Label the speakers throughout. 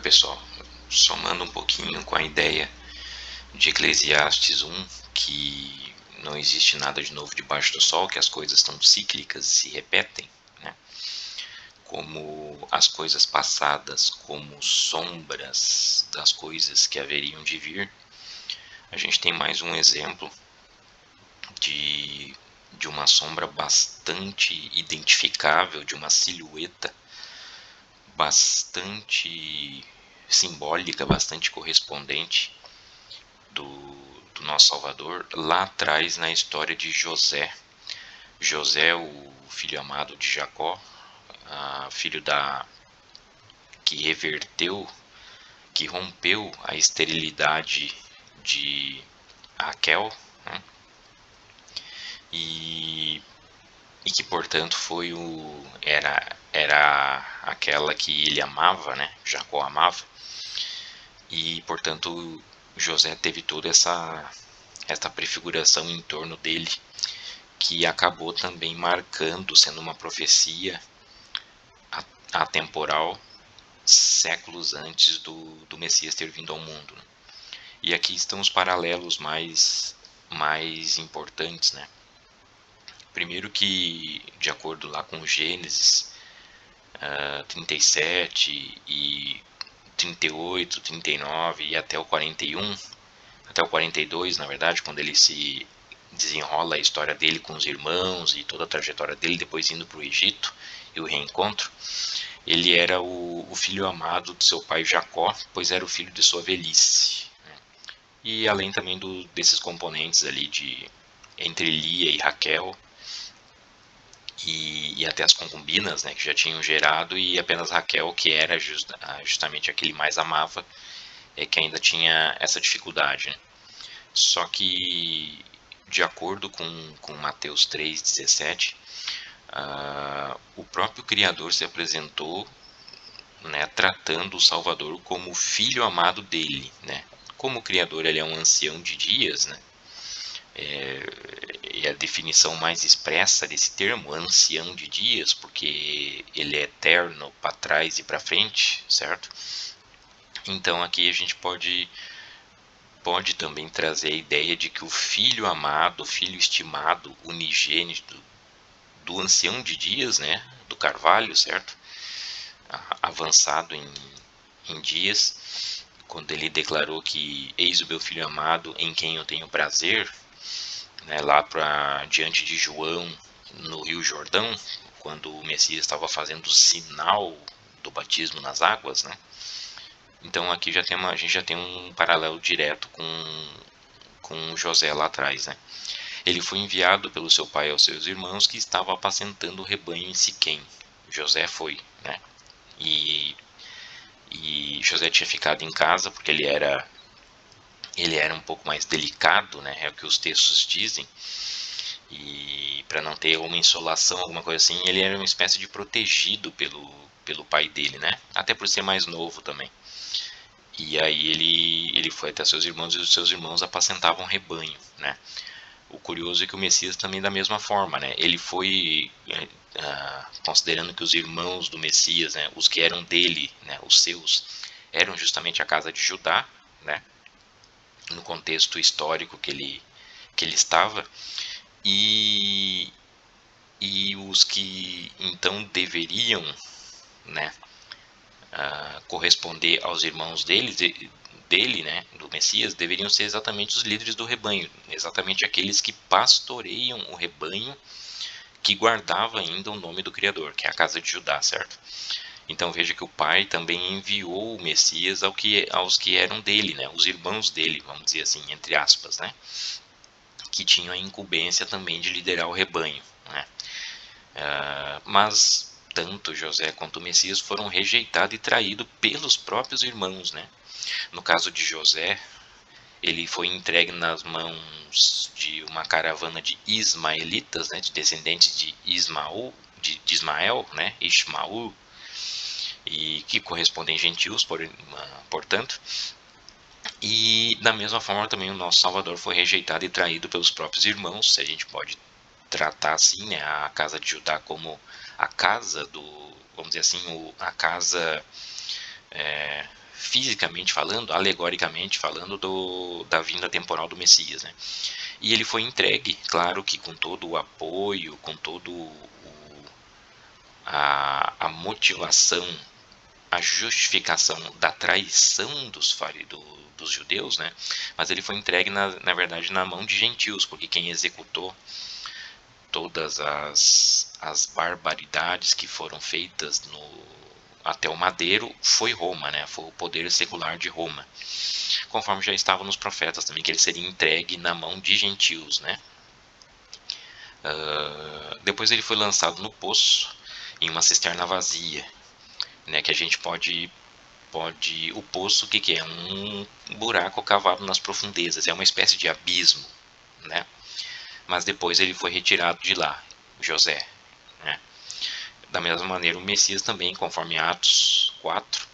Speaker 1: pessoal, somando um pouquinho com a ideia de Eclesiastes 1, que não existe nada de novo debaixo do sol, que as coisas estão cíclicas e se repetem, né? Como as coisas passadas, como sombras das coisas que haveriam de vir, a gente tem mais um exemplo de uma sombra bastante identificável, de uma silhueta bastante simbólica, bastante correspondente do nosso Salvador, lá atrás na história de José. José, o filho amado de Jacó, filho que reverteu, que rompeu a esterilidade de Raquel, né? E que portanto era aquela que ele amava, né? Jacó amava, e portanto José teve toda essa prefiguração em torno dele, que acabou também marcando, sendo uma profecia atemporal, séculos antes do Messias ter vindo ao mundo, né? E aqui estão os paralelos mais importantes, né? Primeiro que, de acordo lá com Gênesis 37 e 38, 39 e até o 41, até o 42, na verdade, quando ele se desenrola a história dele com os irmãos e toda a trajetória dele, depois indo para o Egito e o reencontro, ele era o filho amado de seu pai Jacó, pois era o filho de sua velhice, né? E além também desses componentes ali entre Lia e Raquel, e até as concubinas, né, que já tinham gerado, e apenas Raquel, que era justamente a que ele mais amava, que ainda tinha essa dificuldade, né? Só que, de acordo com Mateus 3,17, o próprio Criador se apresentou, né, tratando o Salvador como o filho amado dele, né? Como o Criador ele é um ancião de dias, né? E a definição mais expressa desse termo, ancião de dias, porque ele é eterno para trás e para frente, certo? Então aqui a gente pode também trazer a ideia de que o filho amado, o filho estimado, unigênito do ancião de dias, né, do Carvalho, certo? Avançado em dias, quando ele declarou que eis o meu filho amado em quem eu tenho prazer, né, lá diante de João no Rio Jordão, quando o Messias estava fazendo o sinal do batismo nas águas, né? Então aqui a gente já tem um paralelo direto com José lá atrás, né? Ele foi enviado pelo seu pai aos seus irmãos, que estavam apacentando o rebanho em Siquém. José foi, né? E José tinha ficado em casa porque ele era um pouco mais delicado, né? É o que os textos dizem. E para não ter uma insolação, alguma coisa assim, ele era uma espécie de protegido pelo pai dele, né? Até por ser mais novo também. E aí ele foi até seus irmãos, e os seus irmãos apacentavam rebanho, né? O curioso é que o Messias também da mesma forma, né? Ele foi, considerando que os irmãos do Messias, né, os que eram dele, né, os seus, eram justamente a casa de Judá, né? No contexto histórico que ele estava, e os que então deveriam, né, corresponder aos irmãos dele, né, do Messias, deveriam ser exatamente os líderes do rebanho, exatamente aqueles que pastoreiam o rebanho, que guardava ainda o nome do Criador, que é a casa de Judá, certo? Então veja que o pai também enviou o Messias aos que eram dele, né, os irmãos dele, vamos dizer assim, entre aspas, né, que tinham a incumbência também de liderar o rebanho, né? Mas tanto José quanto o Messias foram rejeitados e traídos pelos próprios irmãos, né? No caso de José, ele foi entregue nas mãos de uma caravana de ismaelitas, né, de descendentes de Ismael, né, Ismael, e que correspondem gentios, portanto. E da mesma forma também o nosso Salvador foi rejeitado e traído pelos próprios irmãos, se a gente pode tratar assim, né, a casa de Judá como a casa vamos dizer assim, a casa fisicamente falando, alegoricamente falando, da vinda temporal do Messias, né? E ele foi entregue, claro que com todo o apoio, com todo a motivação, a justificação da traição dos judeus, né? Mas ele foi entregue, na verdade, na mão de gentios, porque quem executou todas as barbaridades que foram feitas até o madeiro foi Roma, né? Foi o poder secular de Roma, conforme já estava nos profetas também, que ele seria entregue na mão de gentios, né? Depois ele foi lançado no poço, em uma cisterna vazia, né? Que a gente pode o poço, o que, que é? Um buraco cavado nas profundezas, é uma espécie de abismo, né? Mas depois ele foi retirado de lá, José, né? Da mesma maneira, o Messias também, conforme Atos 4,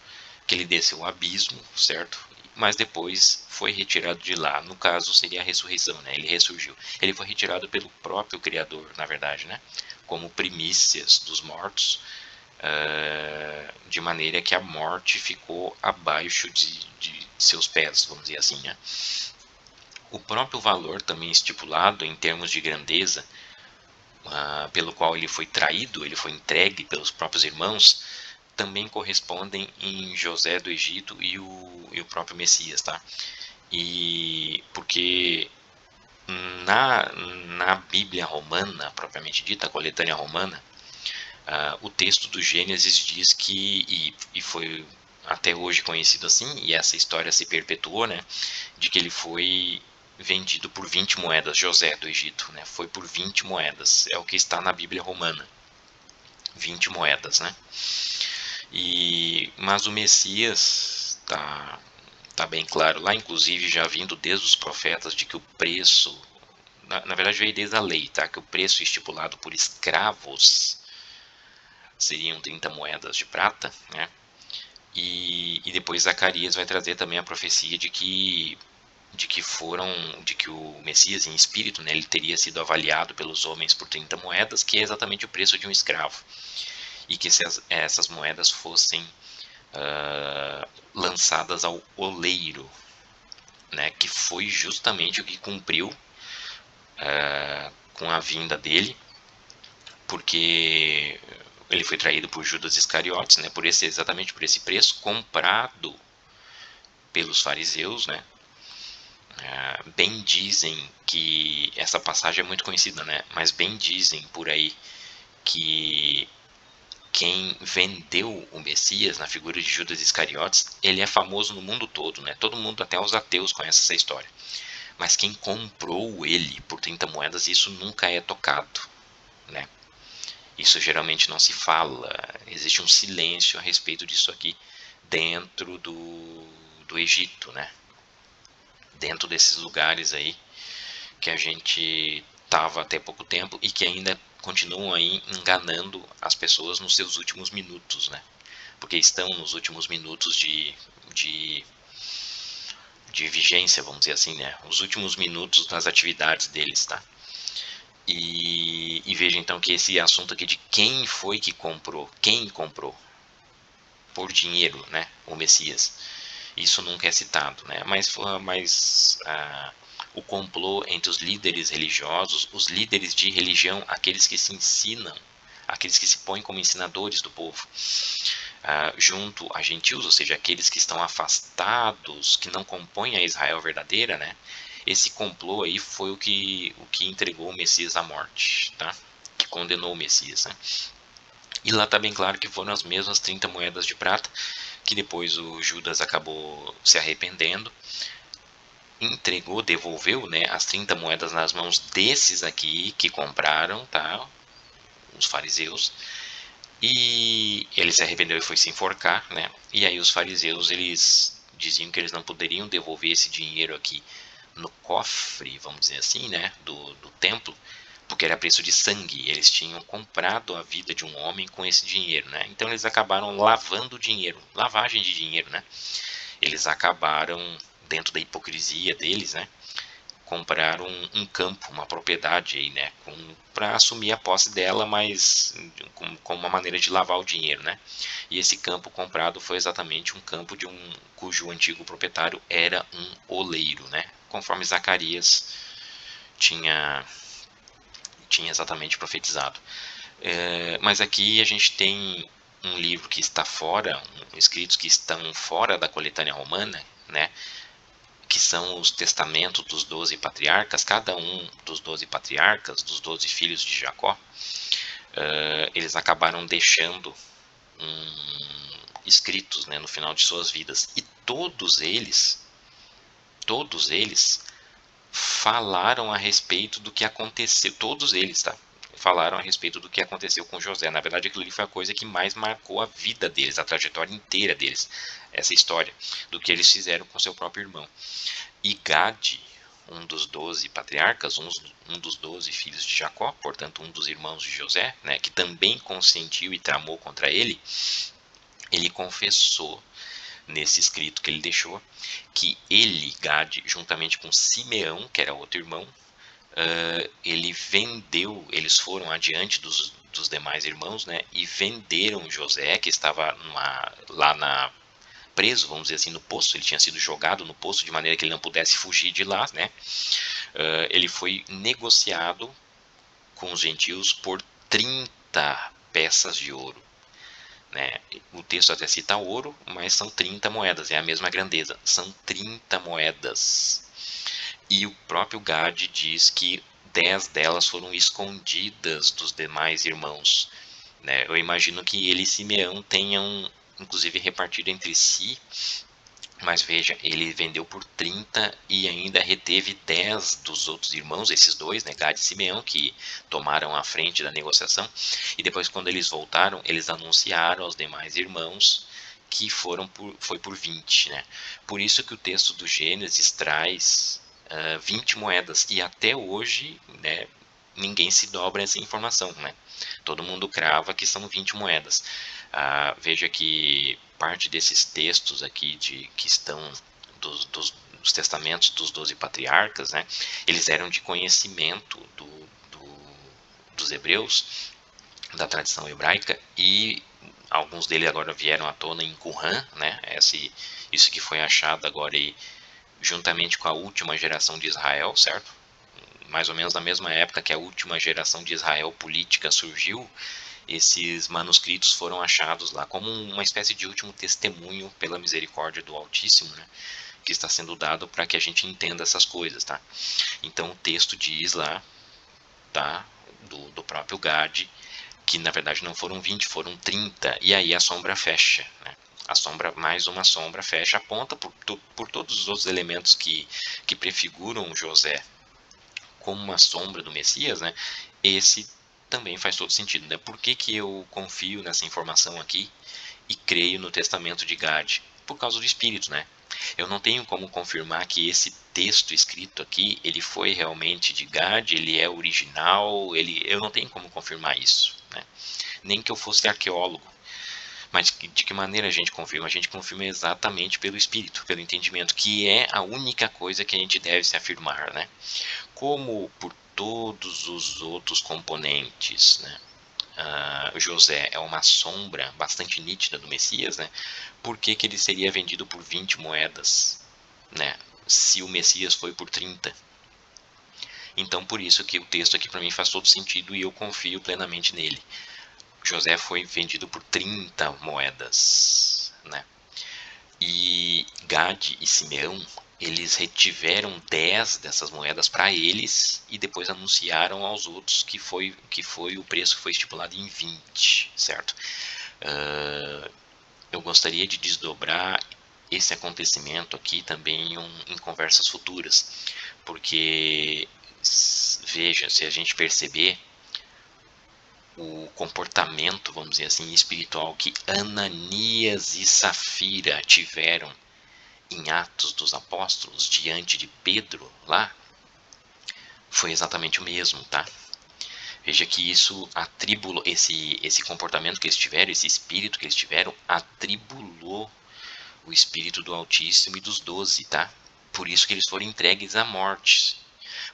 Speaker 1: que ele desceu o abismo, certo? Mas depois foi retirado de lá. No caso, seria a ressurreição, né? Ele ressurgiu. Ele foi retirado pelo próprio Criador, na verdade, né? Como primícias dos mortos, de maneira que a morte ficou abaixo de seus pés, vamos dizer assim, né? O próprio valor também estipulado em termos de grandeza, pelo qual ele foi traído, ele foi entregue pelos próprios irmãos, também correspondem em José do Egito e o próprio Messias, tá? E porque na Bíblia romana, propriamente dita, a coletânea romana, o texto do Gênesis diz que, e foi até hoje conhecido assim, e essa história se perpetuou, né, de que ele foi vendido por 20 moedas, José do Egito, né, foi por 20 moedas, é o que está na Bíblia romana, 20 moedas, né. Mas o Messias tá bem claro lá, inclusive já vindo desde os profetas, de que o preço, na verdade veio desde a lei, tá, que o preço estipulado por escravos seriam 30 moedas de prata, né? E depois Zacarias vai trazer também a profecia de que o Messias em espírito, né, ele teria sido avaliado pelos homens por 30 moedas, que é exatamente o preço de um escravo, e que essas moedas fossem lançadas ao oleiro, né, que foi justamente o que cumpriu com a vinda dele, porque ele foi traído por Judas Iscariotes, né, exatamente por esse preço, comprado pelos fariseus, né. Bem dizem que essa passagem é muito conhecida, né, mas bem dizem por aí que quem vendeu o Messias na figura de Judas Iscariotes, ele é famoso no mundo todo, né? Todo mundo, até os ateus, conhece essa história. Mas quem comprou ele por 30 moedas, isso nunca é tocado, né? Isso geralmente não se fala, existe um silêncio a respeito disso aqui dentro do Egito, né? Dentro desses lugares aí que a gente estava até pouco tempo e que ainda continuam aí enganando as pessoas nos seus últimos minutos, né? Porque estão nos últimos minutos de vigência, vamos dizer assim, né? Os últimos minutos das atividades deles, tá? E veja então que esse assunto aqui de quem foi que comprou, quem comprou por dinheiro, né, o Messias, isso nunca é citado, né? Mas o complô entre os líderes religiosos, os líderes de religião, aqueles que se ensinam, aqueles que se põem como ensinadores do povo, junto a gentios, ou seja, aqueles que estão afastados, que não compõem a Israel verdadeira, né? Esse complô aí foi o que entregou o Messias à morte, tá? Que condenou o Messias, né? E lá está bem claro que foram as mesmas 30 moedas de prata, que depois o Judas acabou se arrependendo, entregou, devolveu, né, as 30 moedas nas mãos desses aqui que compraram, tá? Os fariseus. E ele se arrependeu e foi se enforcar, né? E aí os fariseus, eles diziam que eles não poderiam devolver esse dinheiro aqui no cofre, vamos dizer assim, né, do templo, porque era preço de sangue. Eles tinham comprado a vida de um homem com esse dinheiro, né? Então eles acabaram lavando o dinheiro, lavagem de dinheiro, né? Eles acabaram, dentro da hipocrisia deles, né, compraram um campo, uma propriedade aí, né, para assumir a posse dela, mas com uma maneira de lavar o dinheiro, né? E esse campo comprado foi exatamente um campo de cujo antigo proprietário era um oleiro, né? Conforme Zacarias tinha exatamente profetizado. Mas aqui a gente tem um livro que está fora, escritos que estão fora da coletânea romana, né? Que são os testamentos dos 12 patriarcas, cada um dos 12 patriarcas, dos 12 filhos de Jacó, eles acabaram deixando escritos, né, no final de suas vidas. E todos eles falaram a respeito do que aconteceu, todos eles, tá? Falaram a respeito do que aconteceu com José. Na verdade, aquilo ali foi a coisa que mais marcou a vida deles, a trajetória inteira deles, essa história, do que eles fizeram com seu próprio irmão. E Gade, um dos 12 patriarcas, um dos 12 filhos de Jacó, portanto um dos irmãos de José, né, que também consentiu e tramou contra ele, ele confessou nesse escrito que ele deixou que ele, Gade, juntamente com Simeão, que era outro irmão, ele vendeu, eles foram adiante dos demais irmãos, né, e venderam José, que estava preso, vamos dizer assim, no poço. Ele tinha sido jogado no poço de maneira que ele não pudesse fugir de lá, né? Ele foi negociado com os gentios por 30 peças de ouro, né? O texto até cita ouro, mas são 30 moedas, é a mesma grandeza, são 30 moedas. E o próprio Gade diz que 10 delas foram escondidas dos demais irmãos, né? Eu imagino que ele e Simeão tenham inclusive repartido entre si, mas veja, ele vendeu por 30 e ainda reteve 10 dos outros irmãos, esses dois, né, Gad e Simeão, que tomaram a frente da negociação. E depois, quando eles voltaram, eles anunciaram aos demais irmãos que foi por 20, né? Por isso que o texto do Gênesis traz 20 moedas. E até hoje, né, ninguém se dobra essa informação, né? Todo mundo crava que são 20 moedas. Veja que parte desses textos aqui que estão dos testamentos dos 12 patriarcas, né, eles eram de conhecimento dos hebreus, da tradição hebraica, e alguns deles agora vieram à tona em Qumran, né, isso que foi achado agora aí, juntamente com a última geração de Israel, certo? Mais ou menos na mesma época que a última geração de Israel política surgiu, esses manuscritos foram achados lá como uma espécie de último testemunho pela misericórdia do Altíssimo, né, que está sendo dado para que a gente entenda essas coisas, tá? Então o texto diz lá, tá, do próprio Gade, que na verdade não foram 20, foram 30, e aí a sombra fecha, né? A sombra, mais uma sombra fecha, aponta por todos os outros elementos que prefiguram José como uma sombra do Messias, né? Esse também faz todo sentido, né? Por que eu confio nessa informação aqui e creio no testamento de Gad? Por causa do Espírito, né? Eu não tenho como confirmar que esse texto escrito aqui, ele foi realmente de Gad, ele é original, eu não tenho como confirmar isso, né? Nem que eu fosse arqueólogo. Mas de que maneira a gente confirma? A gente confirma exatamente pelo Espírito, pelo entendimento, que é a única coisa que a gente deve se afirmar, né? Como por todos os outros componentes, né? José é uma sombra bastante nítida do Messias, né? Por que ele seria vendido por 20 moedas, né? Se o Messias foi por 30? Então por isso que o texto aqui para mim faz todo sentido e eu confio plenamente nele. José foi vendido por 30 moedas, né? E Gade e Simeão, eles retiveram 10 dessas moedas para eles e depois anunciaram aos outros que foi o preço que foi estipulado em 20, certo? Eu gostaria de desdobrar esse acontecimento aqui também em conversas futuras, porque veja, se a gente perceber o comportamento, vamos dizer assim, espiritual que Ananias e Safira tiveram em Atos dos Apóstolos diante de Pedro lá, foi exatamente o mesmo, tá? Veja que isso atribulou, esse comportamento que eles tiveram, esse espírito que eles tiveram, atribulou o espírito do Altíssimo e dos 12, tá? Por isso que eles foram entregues à morte.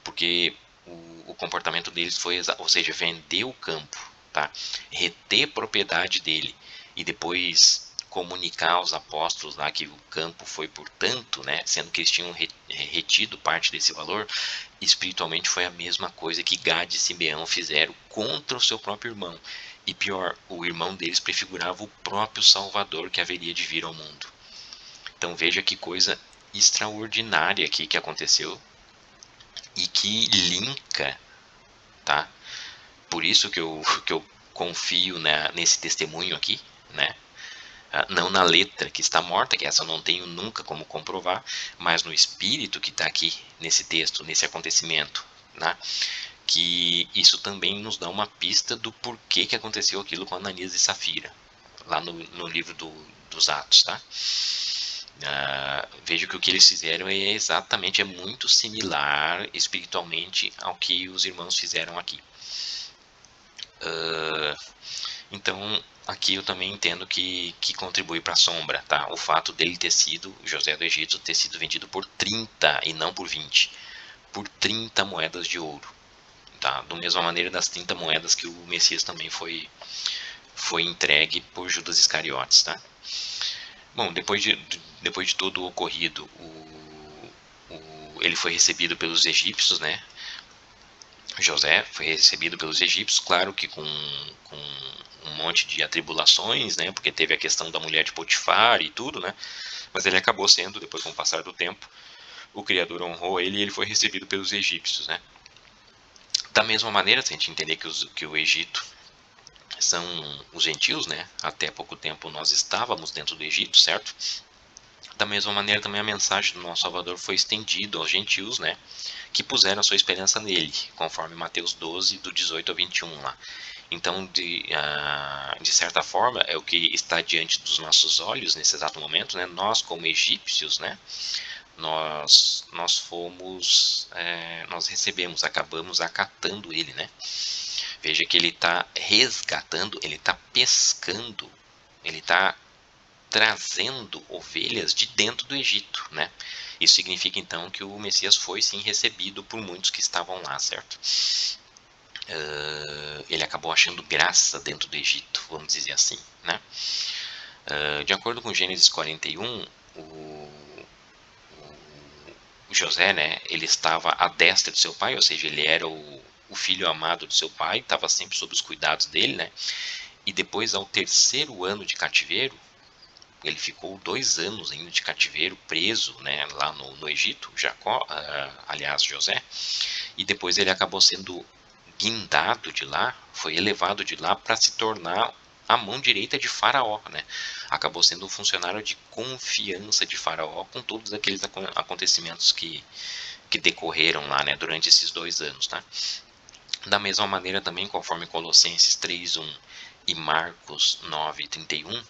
Speaker 1: Porque o comportamento deles foi, ou seja, vender o campo, tá? Reter propriedade dele e depois comunicar aos apóstolos lá que o campo foi por tanto, né? Sendo que eles tinham retido parte desse valor, espiritualmente foi a mesma coisa que Gad e Simeão fizeram contra o seu próprio irmão. E pior, o irmão deles prefigurava o próprio Salvador que haveria de vir ao mundo. Então veja que coisa extraordinária aqui que aconteceu e que linka, tá? Por isso que eu confio, né, nesse testemunho aqui, né? Não na letra que está morta, que essa eu não tenho nunca como comprovar, mas no espírito que está aqui nesse texto, nesse acontecimento, né? Que isso também nos dá uma pista do porquê que aconteceu aquilo com Ananias e Safira, lá no livro dos Atos, tá? Vejo que o que eles fizeram é exatamente, é muito similar espiritualmente ao que os irmãos fizeram aqui. Então, aqui eu também entendo que contribui para a sombra, tá? O fato dele ter sido, José do Egito, ter sido vendido por 30 e não por 20, por 30 moedas de ouro, tá? Da mesma maneira das 30 moedas que o Messias também foi entregue por Judas Iscariotes, tá? Bom, depois de todo o ocorrido, ele foi recebido pelos egípcios, né? José foi recebido pelos egípcios, claro que com um monte de atribulações, né? Porque teve a questão da mulher de Potifar e tudo, né? Mas ele acabou sendo, depois com o passar do tempo, o Criador honrou ele e ele foi recebido pelos egípcios, né? Da mesma maneira, se a gente entender que o Egito são os gentios, né? Até pouco tempo nós estávamos dentro do Egito, certo? Da mesma maneira também a mensagem do nosso Salvador foi estendida aos gentios, né? Que puseram a sua esperança nele, conforme Mateus 12, do 18 ao 21 lá. Então, de certa forma, é o que está diante dos nossos olhos nesse exato momento, né? Nós, como egípcios, né? Nós fomos, nós recebemos, acabamos acatando ele, né? Veja que ele está resgatando, ele está pescando, ele está trazendo ovelhas de dentro do Egito, né? Isso significa então que o Messias foi sim recebido por muitos que estavam lá, certo? Ele acabou achando graça dentro do Egito, vamos dizer assim, né? De acordo com Gênesis 41, o José, né? Ele estava à destra de seu pai, ou seja, ele era o filho amado do seu pai, estava sempre sob os cuidados dele, né? E depois, ao terceiro ano de cativeiro, ele ficou 2 anos ainda de cativeiro, preso, né, lá no Egito, aliás, José, e depois ele acabou sendo guindado de lá, foi elevado de lá para se tornar a mão direita de Faraó, né? Acabou sendo um funcionário de confiança de Faraó com todos aqueles acontecimentos que decorreram lá, né, durante esses 2 anos, tá? Da mesma maneira também, conforme Colossenses 3:1 e Marcos 9:31,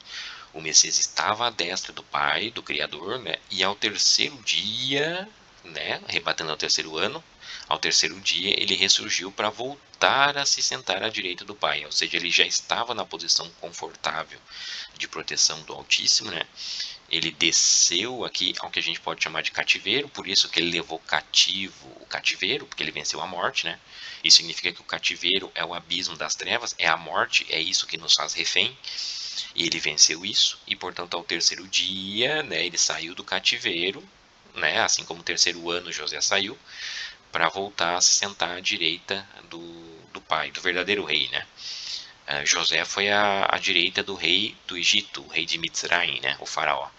Speaker 1: o Messias estava à destra do Pai, do Criador, né? E ao terceiro dia, né, arrebatando ao terceiro ano, ao terceiro dia ele ressurgiu para voltar a se sentar à direita do Pai, ou seja, ele já estava na posição confortável de proteção do Altíssimo, né? Ele desceu aqui ao que a gente pode chamar de cativeiro, por isso que ele levou cativo o cativeiro, porque ele venceu a morte, né? Isso significa que o cativeiro é o abismo das trevas, é a morte, é isso que nos faz refém. E ele venceu isso, e portanto ao terceiro dia, né, ele saiu do cativeiro, né, assim como o terceiro ano José saiu, para voltar a se sentar à direita do pai, do verdadeiro rei, né. José foi à direita do rei do Egito, o rei de Mitzrayim, né, o faraó.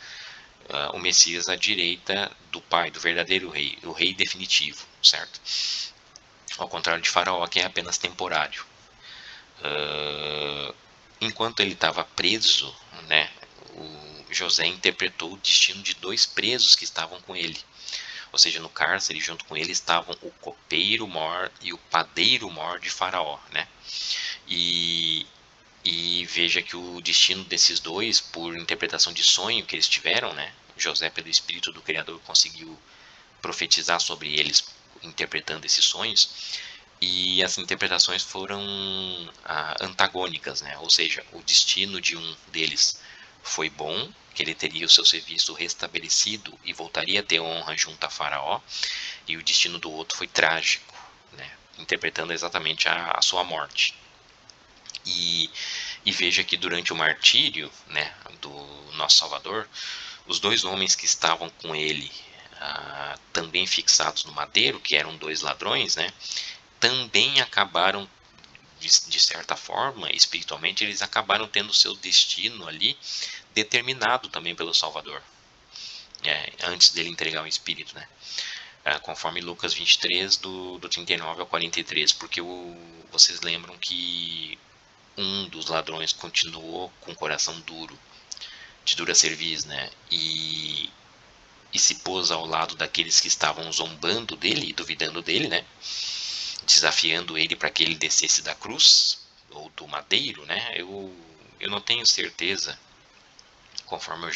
Speaker 1: O Messias à direita do pai, do verdadeiro rei, o rei definitivo, certo? Ao contrário de Faraó, que é apenas temporário. Enquanto ele estava preso, né, o José interpretou o destino de 2 presos que estavam com ele. Ou seja, no cárcere, junto com ele estavam o copeiro-mor e o padeiro-mor de Faraó, né? E veja que o destino desses dois, por interpretação de sonho que eles tiveram, né? José, pelo Espírito do Criador, conseguiu profetizar sobre eles, interpretando esses sonhos. E as interpretações foram antagônicas, né? Ou seja, o destino de um deles foi bom, que ele teria o seu serviço restabelecido e voltaria a ter honra junto a Faraó, e o destino do outro foi trágico, né? Interpretando exatamente a sua morte. E veja que durante o martírio, né, do nosso Salvador, os dois homens que estavam com ele, também fixados no madeiro, que eram dois ladrões, né, também acabaram, de certa forma, espiritualmente, eles acabaram tendo seu destino ali determinado também pelo Salvador, antes dele entregar o Espírito, né? Conforme Lucas 23, do 39 ao 43, porque vocês lembram que um dos ladrões continuou com o coração duro, de dura cerviz, né? E se pôs ao lado daqueles que estavam zombando dele e duvidando dele, né? Desafiando ele para que ele descesse da cruz ou do madeiro, né? Eu não tenho certeza, conforme eu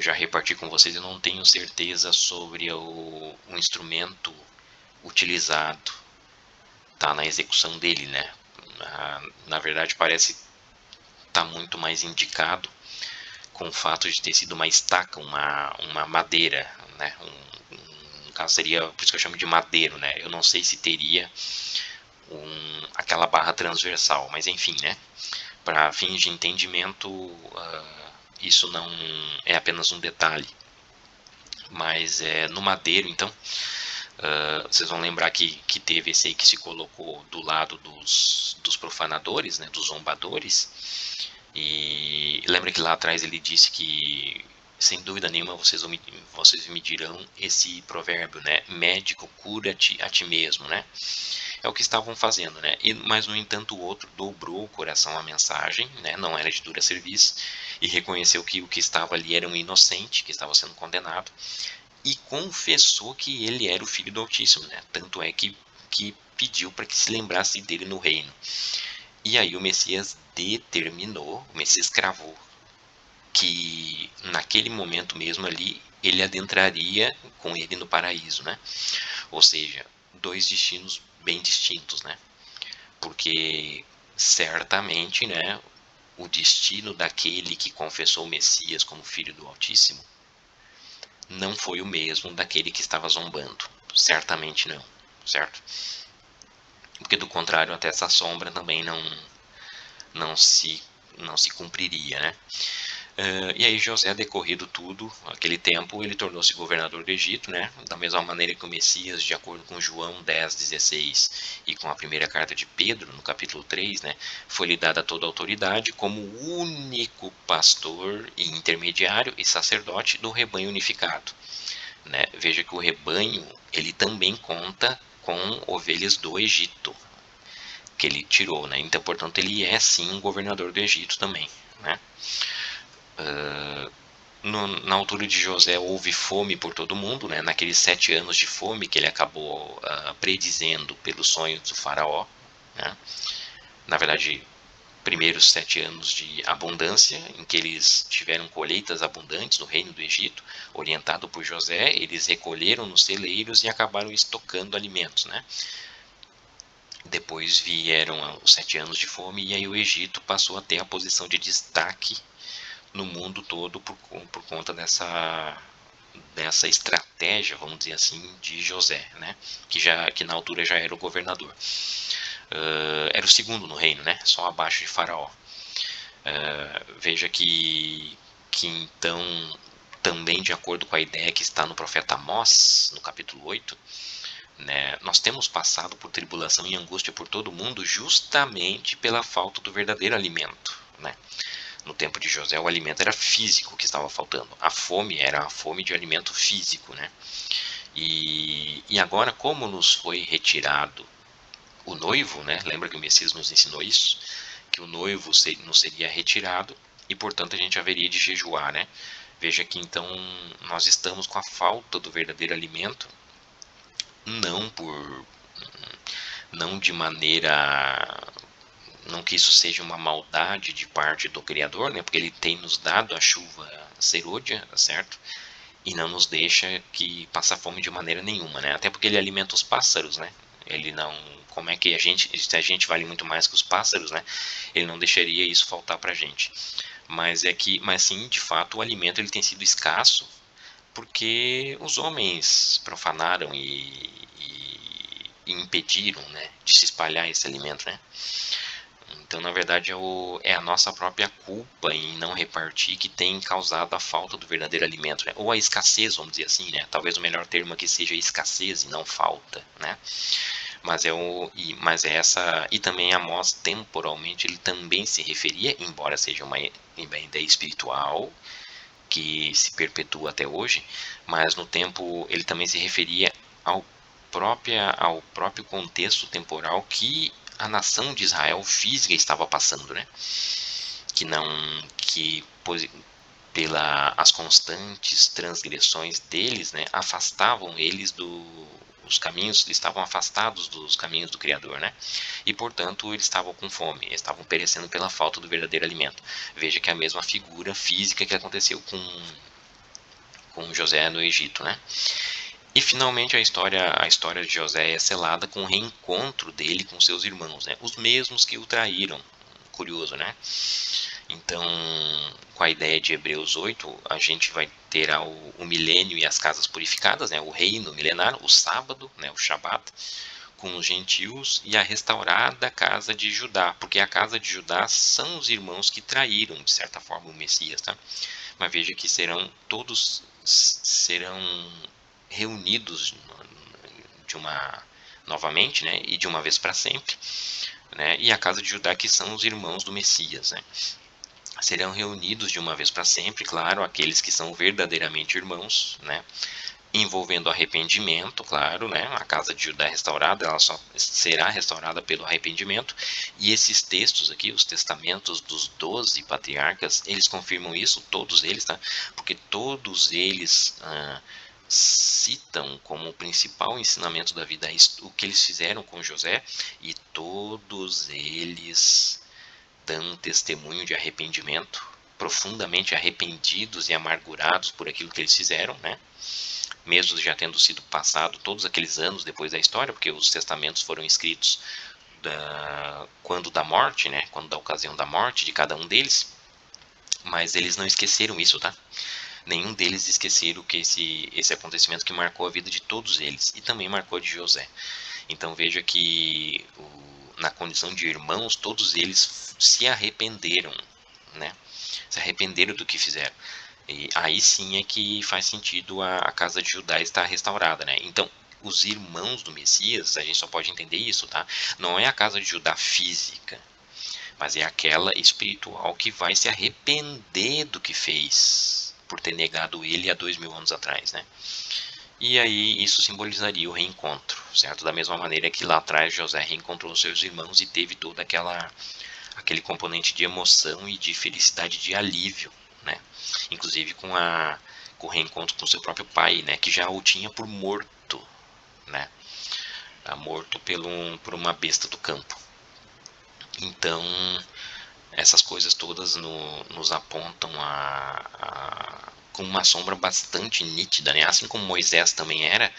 Speaker 1: já reparti com vocês, eu não tenho certeza sobre o instrumento utilizado, tá, na execução dele, né? Na verdade, parece estar muito mais indicado com o fato de ter sido uma estaca, uma madeira, né? No caso seria, por isso que eu chamo de madeiro, né? Eu não sei se teria aquela barra transversal, mas enfim, né? Para fins de entendimento, isso não é apenas um detalhe. Mas no madeiro, então, vocês vão lembrar que teve esse aí que se colocou do lado dos profanadores, né, dos zombadores. E lembra que lá atrás ele disse que, sem dúvida nenhuma, vocês me dirão esse provérbio, né? Médico, cura-te a ti mesmo, né? É o que estavam fazendo, né? Mas, no entanto, o outro dobrou o coração à mensagem, né? Não era de dura serviço, e reconheceu que o que estava ali era um inocente, que estava sendo condenado, e confessou que ele era o Filho do Altíssimo, né? Tanto é que pediu para que se lembrasse dele no reino. E aí o Messias determinou, o Messias cravou, que naquele momento mesmo ali, ele adentraria com ele no paraíso, né? Ou seja, dois destinos bem distintos, né? Porque certamente, né, o destino daquele que confessou o Messias como Filho do Altíssimo não foi o mesmo daquele que estava zombando. Certamente não, certo? Porque do contrário, até essa sombra também não se cumpriria, né? E aí José, decorrido tudo, aquele tempo, ele tornou-se governador do Egito, né? Da mesma maneira que o Messias, de acordo com João 10:16 e com a primeira carta de Pedro, no capítulo 3, né? Foi-lhe dada toda a autoridade como único pastor e intermediário e sacerdote do rebanho unificado, né? Veja que o rebanho, ele também conta com ovelhas do Egito, que ele tirou, né? Então, portanto, ele é sim um governador do Egito também, né? Na altura de José houve fome por todo mundo, né? Naqueles 7 anos de fome que ele acabou predizendo pelos sonhos do faraó, né? Na verdade, primeiros 7 anos de abundância, em que eles tiveram colheitas abundantes no reino do Egito, orientado por José, eles recolheram nos celeiros e acabaram estocando alimentos, né? Depois vieram os 7 anos de fome e aí o Egito passou a ter a posição de destaque no mundo todo por conta dessa estratégia, vamos dizer assim, de José, né? Que na altura já era o governador. Era o segundo no reino, né? Só abaixo de Faraó. Veja que então, também de acordo com a ideia que está no profeta Amós, no capítulo 8, né, nós temos passado por tribulação e angústia por todo o mundo justamente pela falta do verdadeiro alimento, né? No tempo de José, o alimento era físico que estava faltando. A fome era a fome de alimento físico, né? E agora, como nos foi retirado o noivo, né? Lembra que o Messias nos ensinou isso? Que o noivo nos seria retirado e, portanto, a gente haveria de jejuar, né? Veja que então nós estamos com a falta do verdadeiro alimento, não de maneira, não que isso seja uma maldade de parte do Criador, né? Porque ele tem nos dado a chuva serôdia, certo? E não nos deixa que passar fome de maneira nenhuma, né? Até porque ele alimenta os pássaros, né? Ele não, como é que se a gente vale muito mais que os pássaros, né? Ele não deixaria isso faltar pra gente. mas sim, de fato, o alimento ele tem sido escasso porque os homens profanaram e impediram, né, de se espalhar esse alimento, né? Então, na verdade, é a nossa própria culpa em não repartir que tem causado a falta do verdadeiro alimento, né? Ou a escassez, vamos dizer assim, né? Talvez o melhor termo aqui seja escassez e não falta, né? Mas é essa, e também Amós temporalmente ele também se referia, embora seja uma ideia espiritual que se perpetua até hoje, mas no tempo ele também se referia ao próprio contexto temporal que a nação de Israel física estava passando, né? Que não que pela as constantes transgressões deles, né, afastavam eles os caminhos, estavam afastados dos caminhos do Criador, né? E portanto eles estavam com fome, eles estavam perecendo pela falta do verdadeiro alimento. Veja que é a mesma figura física que aconteceu com José no Egito, né? E finalmente a história de José é selada com o reencontro dele com seus irmãos, né? Os mesmos que o traíram. Curioso, né? Então, com a ideia de Hebreus 8, a gente vai ter o milênio e as casas purificadas, né? O reino milenar, o sábado, né? O Shabat, com os gentios e a restaurada casa de Judá, porque a casa de Judá são os irmãos que traíram, de certa forma, o Messias, tá? Mas veja que todos serão reunidos de uma novamente, né, e de uma vez para sempre, né, e a casa de Judá que são os irmãos do Messias, né, serão reunidos de uma vez para sempre, claro, aqueles que são verdadeiramente irmãos, né, envolvendo arrependimento, claro, né, a casa de Judá é restaurada, ela só será restaurada pelo arrependimento, e esses textos aqui, os testamentos dos 12 patriarcas, eles confirmam isso, todos eles, tá, porque todos eles citam como principal ensinamento da vida o que eles fizeram com José, e todos eles dão testemunho de arrependimento, profundamente arrependidos e amargurados por aquilo que eles fizeram, né? Mesmo já tendo sido passado todos aqueles anos depois da história, porque os testamentos foram escritos quando da morte, né? Quando da ocasião da morte de cada um deles, mas eles não esqueceram isso, tá? Nenhum deles esqueceram que esse acontecimento que marcou a vida de todos eles e também marcou a de José. Então veja que na condição de irmãos, todos eles se arrependeram, né? Se arrependeram do que fizeram. E aí sim é que faz sentido a casa de Judá estar restaurada, né? Então, os irmãos do Messias, a gente só pode entender isso, tá? Não é a casa de Judá física, mas é aquela espiritual que vai se arrepender do que fez por ter negado ele há 2000 anos atrás, né? E aí isso simbolizaria o reencontro, certo? Da mesma maneira que lá atrás José reencontrou seus irmãos e teve toda aquele componente de emoção e de felicidade, de alívio, né? Inclusive com o reencontro com seu próprio pai, né? Que já o tinha por morto, né? Morto por uma besta do campo. Então, essas coisas todas nos apontam com uma sombra bastante nítida, né? Assim como Moisés também era,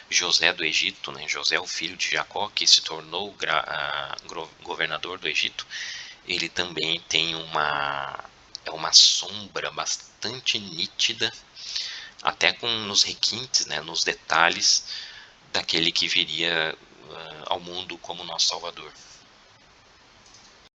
Speaker 1: José do Egito, né? José, o filho de Jacó, que se tornou governador do Egito, ele também tem uma sombra bastante nítida, até nos requintes, né? Nos detalhes daquele que viria ao mundo como nosso Salvador.